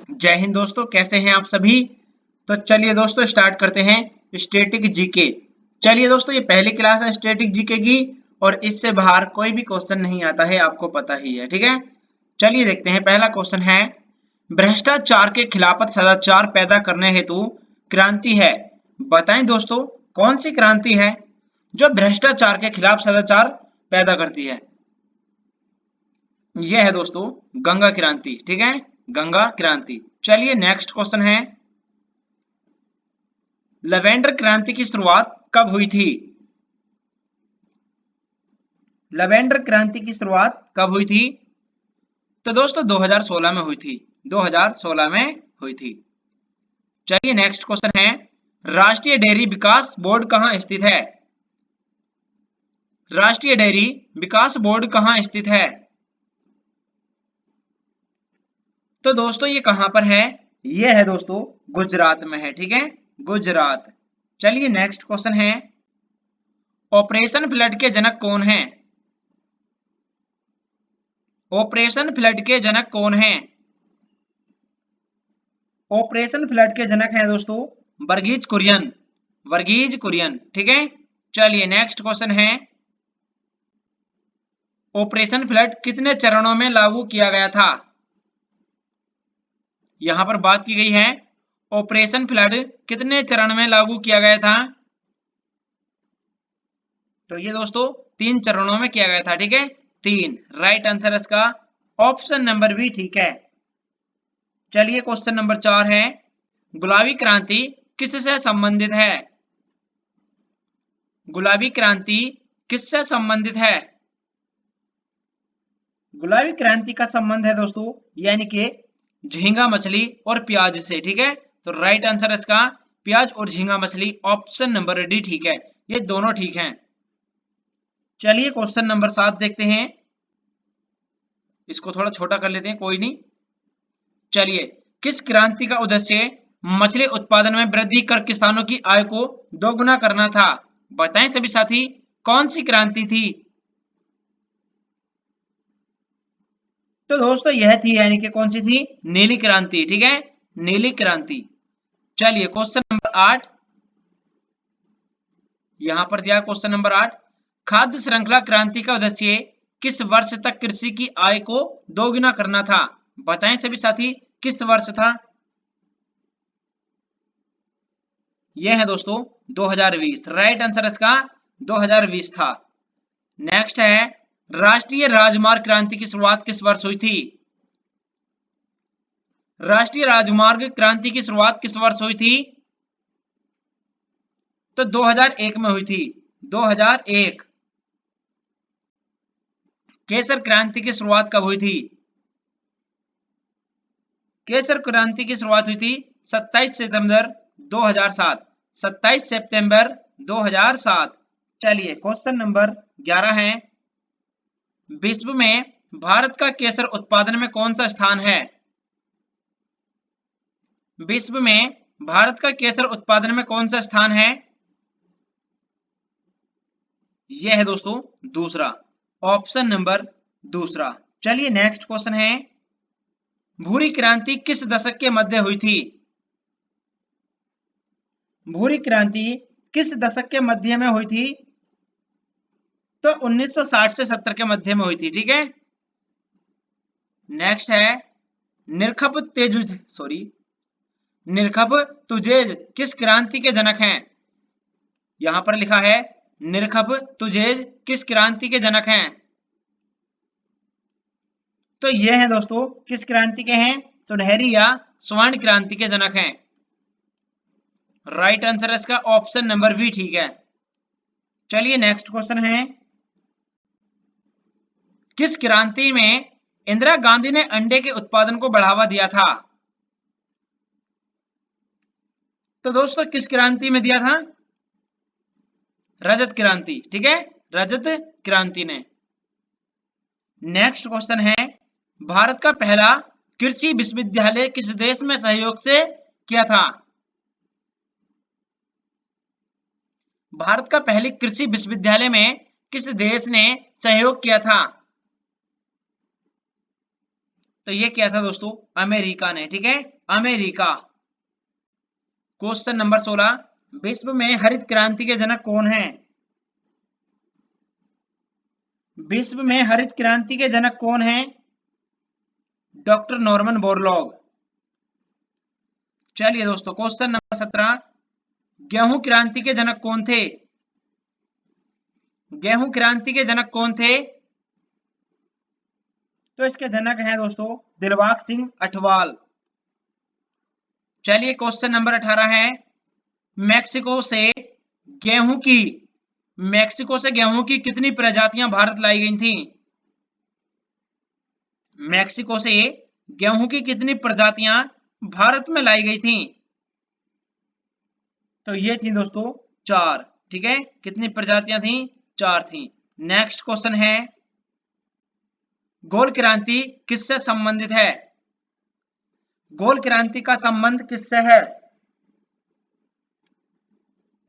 जय हिंद दोस्तों, कैसे हैं आप सभी। तो चलिए दोस्तों स्टार्ट करते हैं स्टैटिक जीके। चलिए दोस्तों, ये पहली क्लास है स्टैटिक जीके की और इससे बाहर कोई भी क्वेश्चन नहीं आता है, आपको पता ही है, ठीक है। चलिए देखते हैं, पहला क्वेश्चन है, भ्रष्टाचार के खिलाफ सदाचार पैदा करने हेतु क्रांति है। बताएं दोस्तों, कौन सी क्रांति है जो भ्रष्टाचार के खिलाफ सदाचार पैदा करती है। यह है दोस्तों गंगा क्रांति, ठीक है, गंगा क्रांति। चलिए नेक्स्ट क्वेश्चन है, लवेंडर क्रांति की शुरुआत कब हुई थी। लवेंडर क्रांति की शुरुआत कब हुई थी। तो दोस्तों 2016 में हुई थी, 2016 में हुई थी। चलिए नेक्स्ट क्वेश्चन है, राष्ट्रीय डेयरी विकास बोर्ड कहाँ स्थित है। राष्ट्रीय डेयरी विकास बोर्ड कहाँ स्थित है। तो दोस्तों ये कहां पर है, ये है दोस्तों गुजरात में है, ठीक है, गुजरात। चलिए नेक्स्ट क्वेश्चन है, ऑपरेशन फ्लड के जनक कौन हैं। ऑपरेशन फ्लड के जनक कौन हैं। ऑपरेशन फ्लड के जनक हैं दोस्तों वर्गीज कुरियन, वर्गीज कुरियन, ठीक है। चलिए नेक्स्ट क्वेश्चन है, ऑपरेशन फ्लड कितने चरणों में लागू किया गया था। यहां पर बात की गई है ऑपरेशन फ्लड कितने चरण में लागू किया गया था। तो ये दोस्तों 3 चरणों में किया गया था, ठीक है, 3। राइट आंसर इसका ऑप्शन नंबर बी, ठीक है। चलिए क्वेश्चन नंबर 4 है, गुलाबी क्रांति किससे संबंधित है। गुलाबी क्रांति किससे संबंधित है। गुलाबी क्रांति का संबंध है दोस्तों यानी कि झींगा मछली और प्याज से, ठीक है। तो राइट आंसर इसका प्याज और झींगा मछली, ऑप्शन नंबर डी, ठीक है, ये दोनों ठीक हैं। चलिए क्वेश्चन नंबर 7 देखते हैं, इसको थोड़ा छोटा कर लेते हैं, कोई नहीं। चलिए, किस क्रांति का उद्देश्य मछली उत्पादन में वृद्धि कर किसानों की आय को दोगुना करना था। बताएं सभी साथी, कौन सी क्रांति थी। तो दोस्तों यह थी यानी कि कौन सी थी, नीली क्रांति, ठीक है, नीली क्रांति। चलिए क्वेश्चन नंबर 8, यहां पर दिया क्वेश्चन नंबर 8, खाद्य श्रृंखला क्रांति का उद्देश्य किस वर्ष तक कृषि की आय को दोगुना करना था। बताएं सभी साथी, किस वर्ष था। यह है दोस्तों 2020, राइट आंसर इसका 2020 था। नेक्स्ट है, राष्ट्रीय राजमार्ग क्रांति की शुरुआत किस वर्ष हुई थी। राष्ट्रीय राजमार्ग क्रांति की शुरुआत किस वर्ष हुई थी। तो 2001 में हुई थी, 2001। केसर क्रांति की शुरुआत कब हुई थी। केसर क्रांति की शुरुआत हुई थी 27 सितंबर 2007, 27 सितंबर 2007। चलिए क्वेश्चन नंबर 11 है, विश्व में भारत का केसर उत्पादन में कौन सा स्थान है। विश्व में भारत का केसर उत्पादन में कौन सा स्थान है। यह है दोस्तों दूसरा, ऑप्शन नंबर दूसरा। चलिए नेक्स्ट क्वेश्चन है, भूरी क्रांति किस दशक के मध्य हुई थी। भूरी क्रांति किस दशक के मध्य में हुई थी। तो 1960 से 70 के मध्य में हुई थी, ठीक है। नेक्स्ट है, निरखप तेजुज निरखप तुजेज किस क्रांति के जनक हैं। यहां पर लिखा है निरखप तुजेज किस क्रांति के जनक हैं। तो ये हैं दोस्तों किस क्रांति के हैं, सुनहरी या स्वर्ण क्रांति के जनक हैं। राइट आंसर इसका ऑप्शन नंबर बी, ठीक है। चलिए नेक्स्ट क्वेश्चन है, किस क्रांति में इंदिरा गांधी ने अंडे के उत्पादन को बढ़ावा दिया था। तो दोस्तों किस क्रांति में दिया था, रजत क्रांति, ठीक है, रजत क्रांति ने। नेक्स्ट क्वेश्चन है, भारत का पहला कृषि विश्वविद्यालय किस देश में सहयोग से किया था। भारत का पहले कृषि विश्वविद्यालय में किस देश ने सहयोग किया था। तो ये क्या था दोस्तों, अमेरिका ने, ठीक है, अमेरिका। क्वेश्चन नंबर 16, विश्व में हरित क्रांति के जनक कौन हैं? विश्व में हरित क्रांति के जनक कौन हैं? Doctor Norman Borlaug. चलिए दोस्तों, क्वेश्चन नंबर 17, गेहूं क्रांति के जनक कौन थे? गेहूं क्रांति के जनक कौन थे? तो इसके जनक हैं दोस्तों दिलबाग सिंह अठवाल। चलिए क्वेश्चन नंबर 18 है, मैक्सिको से गेहूं की कितनी प्रजातियां भारत लाई गई थी? मैक्सिको से गेहूं की कितनी प्रजातियां भारत में लाई गई थी? तो ये थी दोस्तों 4, ठीक है। कितनी प्रजातियां थी? 4 थी। नेक्स्ट क्वेश्चन है, गोल क्रांति किससे संबंधित है? गोल क्रांति का संबंध किससे है?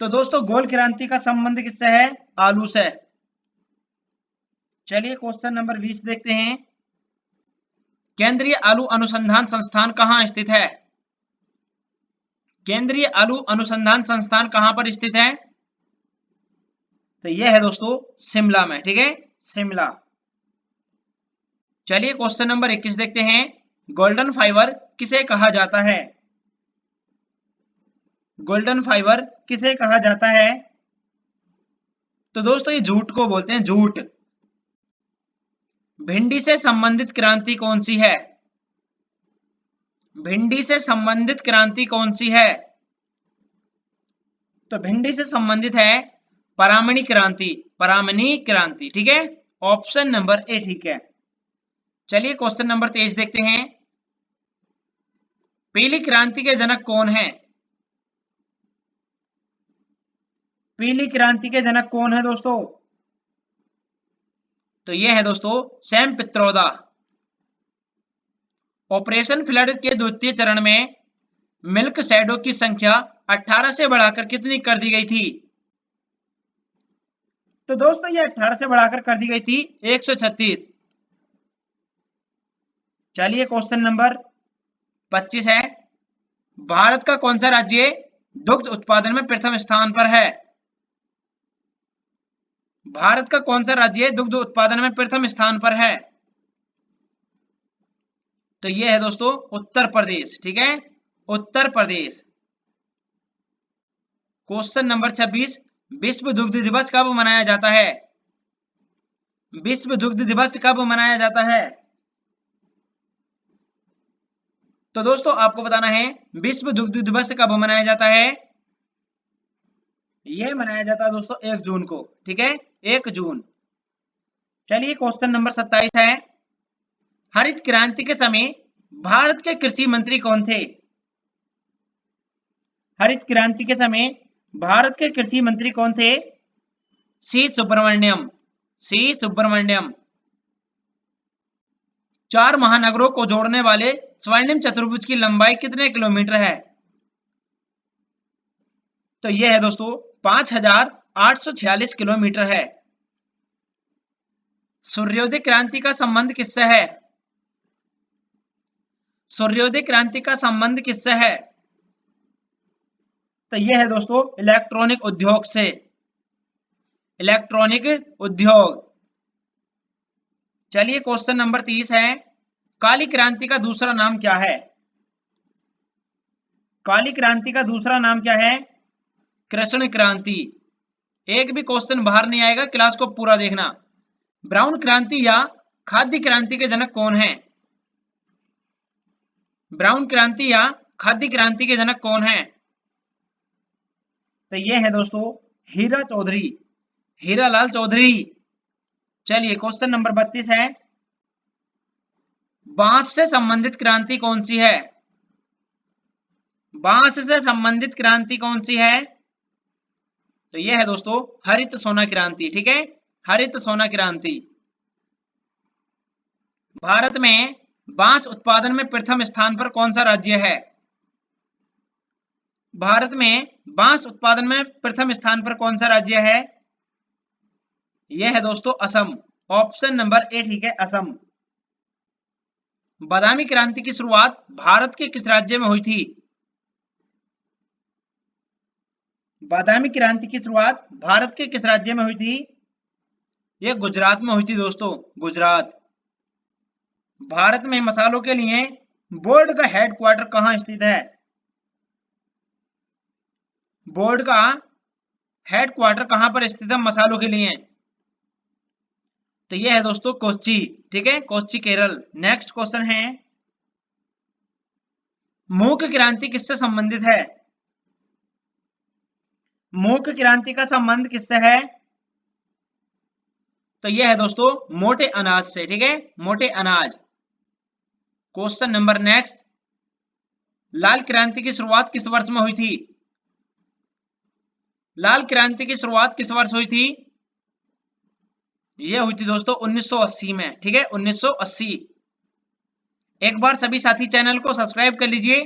तो दोस्तों गोल क्रांति का संबंध किससे है? आलू से। चलिए क्वेश्चन नंबर 20 देखते हैं, केंद्रीय आलू अनुसंधान संस्थान कहां स्थित है? केंद्रीय आलू अनुसंधान संस्थान कहां पर स्थित है? तो यह है दोस्तों शिमला में, ठीक है, शिमला। चलिए क्वेश्चन नंबर 21 देखते हैं, गोल्डन फाइबर किसे कहा जाता है? गोल्डन फाइबर किसे कहा जाता है? तो दोस्तों ये जूट को बोलते हैं, जूट। भिंडी से संबंधित क्रांति कौन सी है? भिंडी से संबंधित क्रांति कौन सी है? तो भिंडी से संबंधित है परामणी क्रांति, परामणी क्रांति, ठीक है, ऑप्शन नंबर ए ठीक है। चलिए क्वेश्चन नंबर 23 देखते हैं, पीली क्रांति के जनक कौन है? पीली क्रांति के जनक कौन है दोस्तों? तो यह है दोस्तों सैम पित्रोदा। ऑपरेशन फ्लड के द्वितीय चरण में मिल्क शैडो की संख्या 18 से बढ़ाकर कितनी कर दी गई थी? तो दोस्तों ये 18 से बढ़ाकर कर दी गई थी 136। चलिए क्वेश्चन नंबर 25 है, भारत का कौन सा राज्य दुग्ध उत्पादन में प्रथम स्थान पर है? भारत का कौन सा राज्य दुग्ध उत्पादन में प्रथम स्थान पर है? तो यह है दोस्तों उत्तर प्रदेश, ठीक है, उत्तर प्रदेश। क्वेश्चन नंबर 26, विश्व दुग्ध दिवस कब मनाया जाता है? विश्व दुग्ध दिवस कब मनाया जाता है? तो दोस्तों आपको बताना है विश्व दुग्ध दिवस कब मनाया जाता है। यह मनाया जाता है दोस्तों 1 जून को, ठीक है, 1 जून। चलिए क्वेश्चन नंबर 27 है, हरित क्रांति के समय भारत के कृषि मंत्री कौन थे? हरित क्रांति के समय भारत के कृषि मंत्री कौन थे? सी सुब्रमण्यम, सी सुब्रमण्यम। 4 महानगरों को जोड़ने वाले स्वर्णिम चतुर्भुज की लंबाई कितने किलोमीटर है? तो यह है दोस्तों 5846 किलोमीटर है। सूर्योदय क्रांति का संबंध किससे है? सूर्योदय क्रांति का संबंध किससे है? तो यह है दोस्तों इलेक्ट्रॉनिक उद्योग से, इलेक्ट्रॉनिक उद्योग। चलिए क्वेश्चन नंबर 30 है, काली क्रांति का दूसरा नाम क्या है? काली क्रांति का दूसरा नाम क्या है? कृष्ण क्रांति। एक भी क्वेश्चन बाहर नहीं आएगा, क्लास को पूरा देखना। ब्राउन क्रांति या खाद्य क्रांति के जनक कौन है? ब्राउन क्रांति या खाद्य क्रांति के जनक कौन है? तो ये है दोस्तों हीरा चौधरी, हीरालाल चौधरी। चलिए क्वेश्चन नंबर 32 है, बांस से संबंधित क्रांति कौन सी है? बांस से संबंधित क्रांति कौन सी है? तो यह है दोस्तों हरित सोना क्रांति, ठीक है, हरित सोना क्रांति। भारत में बांस उत्पादन में प्रथम स्थान पर कौन सा राज्य है? भारत में बांस उत्पादन में प्रथम स्थान पर कौन सा राज्य है? यह है दोस्तों असम, ऑप्शन नंबर ए ठीक है, असम। बादामी क्रांति की शुरुआत भारत के किस राज्य में हुई थी? बादामी क्रांति की शुरुआत भारत के किस राज्य में हुई थी? यह गुजरात में हुई थी दोस्तों, गुजरात। भारत में मसालों के लिए बोर्ड का हेडक्वार्टर कहाँ स्थित है? बोर्ड का हेडक्वार्टर कहाँ पर स्थित है मसालों के लिए? तो यह है दोस्तों कोच्चि, ठीक है, कोच्चि केरल। नेक्स्ट क्वेश्चन है, मूक क्रांति किससे संबंधित है? मूक क्रांति का संबंध किससे है? तो यह है दोस्तों मोटे अनाज से, ठीक है, मोटे अनाज। क्वेश्चन नंबर नेक्स्ट, लाल क्रांति की शुरुआत किस वर्ष में हुई थी? लाल क्रांति की शुरुआत किस वर्ष हुई थी? यह हुई थी दोस्तों 1980 में, ठीक है, 1980। एक बार सभी साथी चैनल को सब्सक्राइब कर लीजिए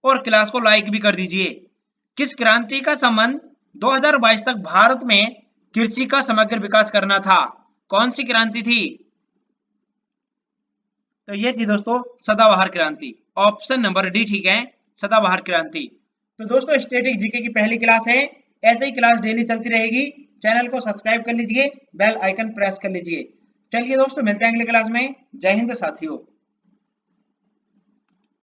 और क्लास को लाइक भी कर दीजिए। किस क्रांति का संबंध 2022 तक भारत में कृषि का समग्र विकास करना था? कौन सी क्रांति थी? तो ये थी दोस्तों सदाबहार क्रांति। ऑप्शन नंबर डी ठीक है, सदाबहार क्रांति। तो दोस्तों स्टैटिक जीके की पहली क्लास है, ऐसे ही क्लास डेली चलती रहेगी। चैनल को सब्सक्राइब कर लीजिए, बेल आइकन प्रेस कर लीजिए। चलिए दोस्तों मिलते हैं अगली क्लास में। जय हिंद साथियों।